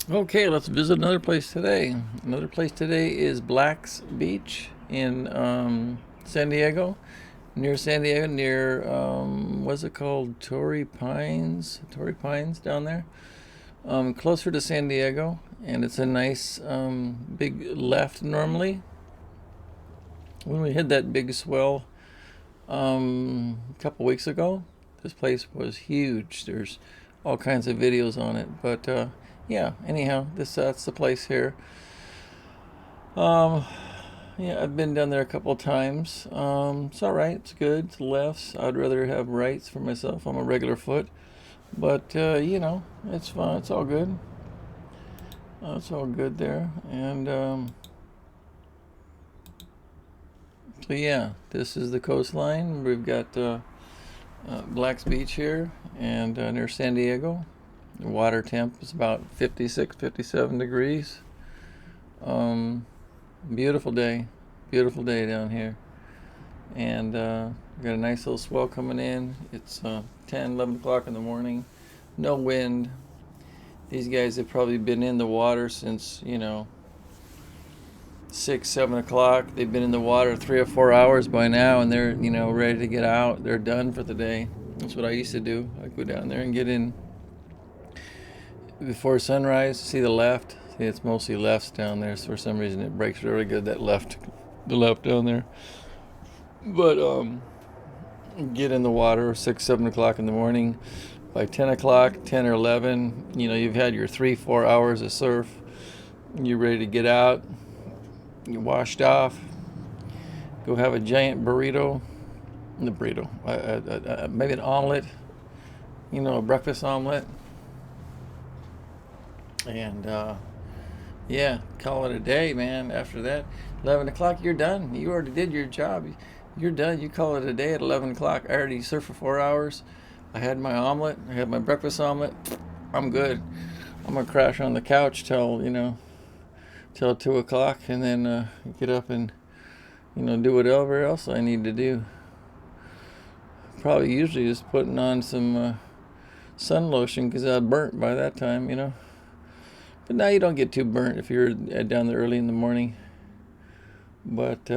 Okay, let's visit another place today. Another place today is Black's Beach in San Diego, near San Diego, near what's it called? Torrey Pines down there. Closer to San Diego, and it's a nice big left normally. When we hit that big swell a couple weeks ago, this place was huge. There's all kinds of videos on it, but yeah. Anyhow, this that's the place here. Um, yeah, I've been down there a couple of times. It's all right. It's good. It's lefts. I'd rather have rights for myself. I'm a regular foot, but it's fun. It's all good. It's all good there. And so yeah, this is the coastline. We've got Black's Beach here, and near San Diego. The water temp is about 56, 57 degrees. Um, beautiful day down here. And we got a nice little swell coming in. It's 10, 11 o'clock in the morning. No wind. These guys have probably been in the water since, 6, 7 o'clock. They've been in the water 3 or 4 hours by now, and they're, ready to get out. They're done for the day. That's what I used to do. I'd go down there and get in before sunrise, see the left. See, it's mostly lefts down there. So for some reason, it breaks really good, the left down there. But get in the water 6, 7 o'clock in the morning. By 10 o'clock, 10 or 11, you've had your 3, 4 hours of surf. You're ready to get out. You're washed off. Go have a giant burrito. The burrito. Maybe an omelet. A breakfast omelet. And yeah, call it a day, man. After that, 11 o'clock, you're done. You already did your job. You're done. You call it a day at 11 o'clock. I already surfed for 4 hours. I had my omelet. I had my breakfast omelet. I'm good. I'm gonna crash on the couch till 2 o'clock, and then get up and do whatever else I need to do. Probably usually just putting on some sun lotion because I'm burnt by that time. But now you don't get too burnt if you're down there early in the morning. But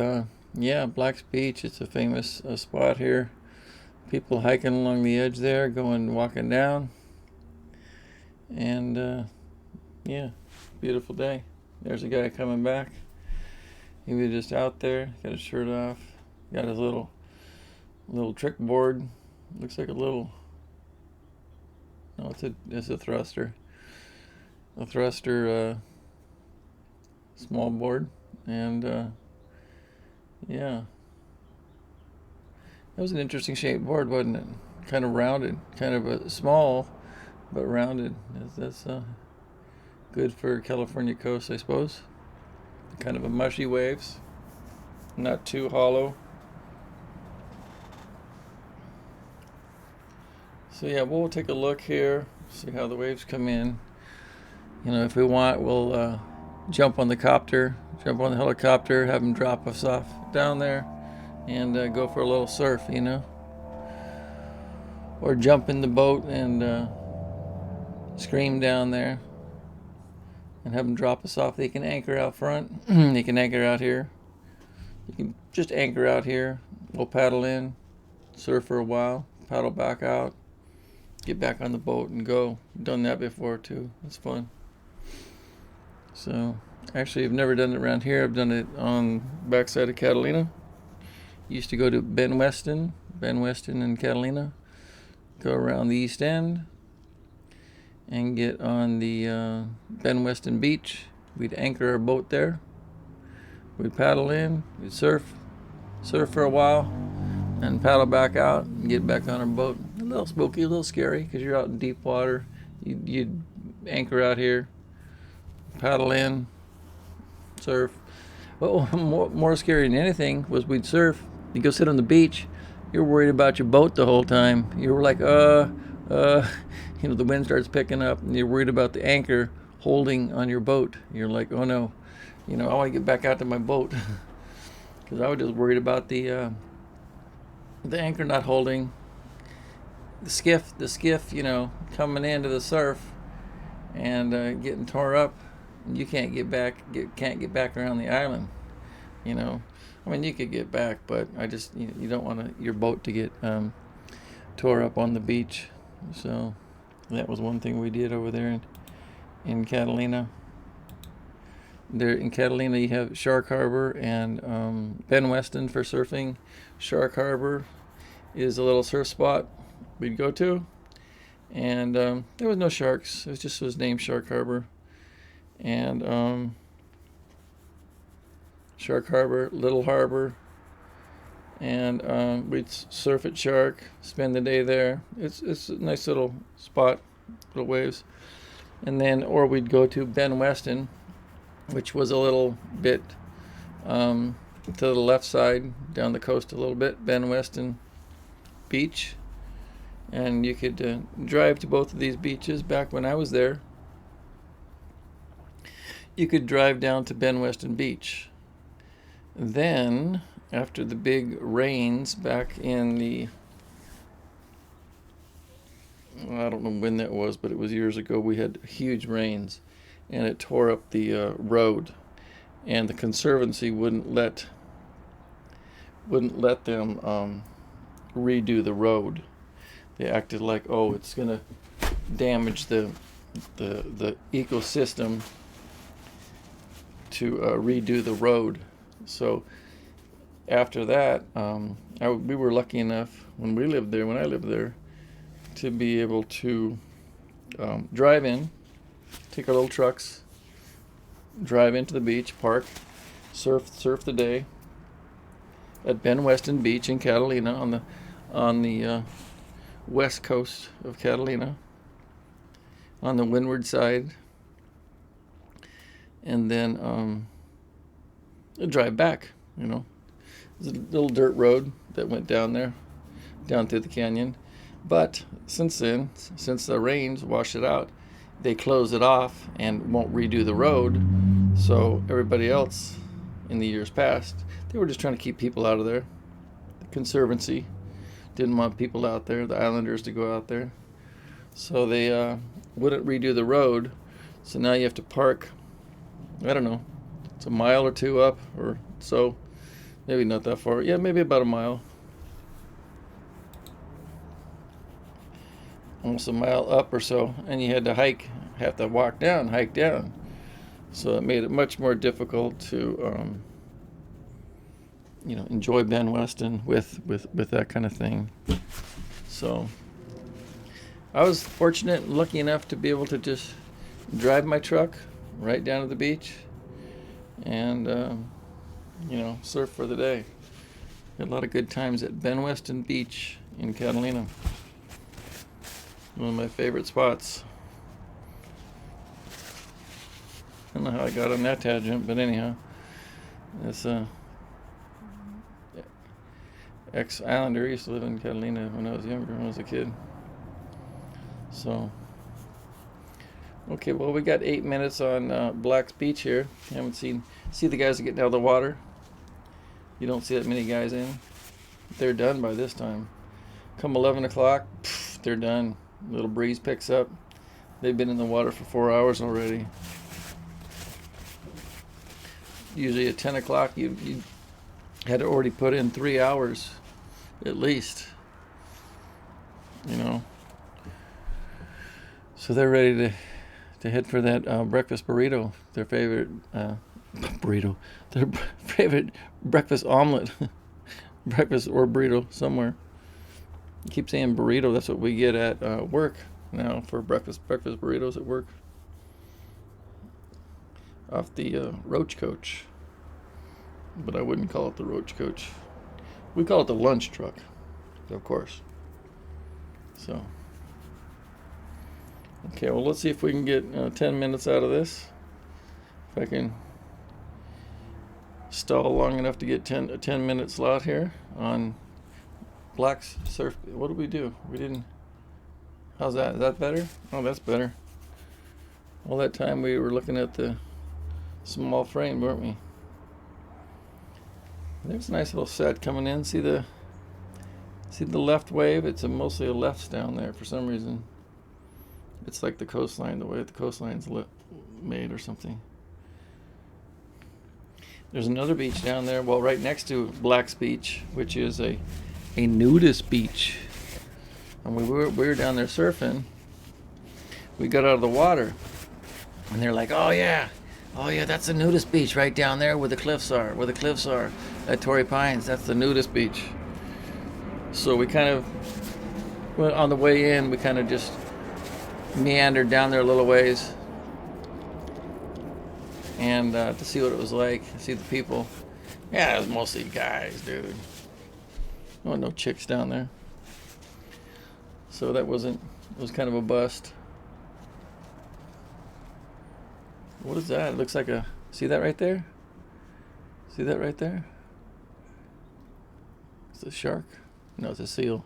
yeah, Black's Beach, it's a famous spot here. People hiking along the edge there, walking down. And yeah, beautiful day. There's a guy coming back. He was just out there, got his shirt off, got his little trick board. Looks like a little, no, it's a thruster. A thruster small board. And yeah, it was an interesting shaped board, wasn't it? Kind of rounded, kind of a small but rounded. That's good for California coast, I suppose. Kind of a mushy waves, not too hollow. So yeah, we'll take a look here, see how the waves come in. If we want, we'll jump on the helicopter, have them drop us off down there, and go for a little surf, or jump in the boat and scream down there and have them drop us off. They can anchor out front. They can anchor out here. You can just anchor out here. We'll paddle in, surf for a while, paddle back out, get back on the boat and go. Done that before too. It's fun. So actually, I've never done it around here. I've done it on backside of Catalina. Used to go to Ben Weston and Catalina. Go around the east end and get on the Ben Weston beach. We'd anchor our boat there. We'd paddle in. We'd surf for a while, and paddle back out and get back on our boat. A little spooky, a little scary because you're out in deep water. You'd anchor out here, paddle in, surf. Well, more scary than anything was we'd surf. You go sit on the beach. You're worried about your boat the whole time. You were like, the wind starts picking up, and you're worried about the anchor holding on your boat. You're like, oh no, I want to get back out to my boat because I was just worried about the anchor not holding, the skiff, coming into the surf, and getting tore up. You can't get back. Can't get back around the island. You know, I mean, you could get back, but you don't want your boat to get tore up on the beach. So that was one thing we did over there in Catalina. There in Catalina, you have Shark Harbor and Ben Weston for surfing. Shark Harbor is a little surf spot we'd go to, and there was no sharks. It was named Shark Harbor, and Shark Harbor, Little Harbor, and we'd surf at Shark, spend the day there. It's a nice little spot, little waves, and then or we'd go to Ben Weston, which was a little bit to the left side, down the coast a little bit, Ben Weston Beach. And you could drive to both of these beaches. Back when I was there, you could drive down to Ben Weston Beach. Then, after the big rains back in I don't know when that was, but it was years ago, we had huge rains. And it tore up the road, and the Conservancy wouldn't let them redo the road. They acted like, oh, it's gonna damage the ecosystem to redo the road. So after that, we were lucky enough when I lived there, to be able to drive in. Take our little trucks, drive into the beach, park, surf the day at Ben Weston Beach in Catalina on the west coast of Catalina, on the windward side, and then drive back. There's a little dirt road that went down there, down through the canyon, but since the rains washed it out, they close it off and won't redo the road. So everybody else in the years past, they were just trying to keep people out of there. The Conservancy didn't want people out there, the islanders, to go out there. So they wouldn't redo the road. So now you have to park, I don't know, it's a mile or two up or so. Maybe not that far. Yeah, maybe about a mile. Almost a mile up or so, and you had to hike down. So it made it much more difficult to enjoy Ben Weston with that kind of thing. So I was fortunate and lucky enough to be able to just drive my truck right down to the beach and surf for the day. Had a lot of good times at Ben Weston Beach in Catalina. One of my favorite spots. I don't know how I got on that tangent, but anyhow, this ex-islander used to live in Catalina when I was younger, when I was a kid. So, okay, well, we got 8 minutes on Black's Beach here. See the guys that get out of the water? You don't see that many guys in. They're done by this time. Come 11 o'clock, they're done. Little breeze picks up. They've been in the water for 4 hours already. Usually at 10 o'clock, you had already put in 3 hours, at least. So they're ready to head for that breakfast burrito, their favorite burrito, their favorite breakfast omelet, breakfast or burrito somewhere. I keep saying burrito. That's what we get at work now for breakfast burritos at work. Off the Roach Coach. But I wouldn't call it the Roach Coach. We call it the lunch truck, of course. So, okay, well, let's see if we can get 10 minutes out of this. If I can stall long enough to get a 10-minute slot here on Black's surf. What did we do? We didn't. How's that? Is that better? Oh, that's better. All that time we were looking at the small frame, weren't we? There's a nice little set coming in. See the left wave? It's mostly a lefts down there for some reason. It's like the coastline, the way the coastline's made or something. There's another beach down there, well, right next to Black's Beach, which is a nudist beach. And we were down there surfing. We got out of the water, and they're like, oh yeah, that's the nudist beach right down there where the cliffs are, at Torrey Pines. That's the nudist beach. So we kind of, well, on the way in, we kind of just meandered down there a little ways, and to see what it was like, see the people. Yeah, it was mostly guys, dude. There were no chicks down there. So it was kind of a bust. What is that? It looks like a, see that right there? See that right there? It's a shark? No, it's a seal.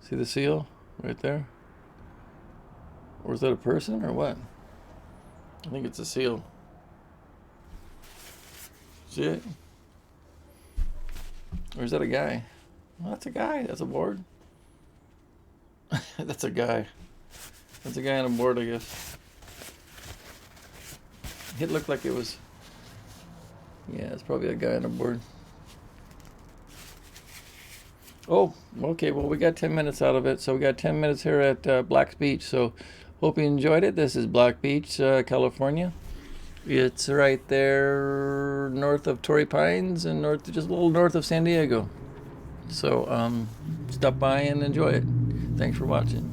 See the seal right there? Or is that a person or what? I think it's a seal. See it? Or is that a guy? Well, that's a guy. That's a board. That's a guy. That's a guy on a board, I guess. It looked like it was. Yeah, it's probably a guy on a board. Oh, okay. Well, we got 10 minutes out of it. So we got 10 minutes here at Black's Beach. So hope you enjoyed it. This is Black Beach, California. It's right there north of Torrey Pines and just a little north of San Diego. So stop by and enjoy it. Thanks for watching.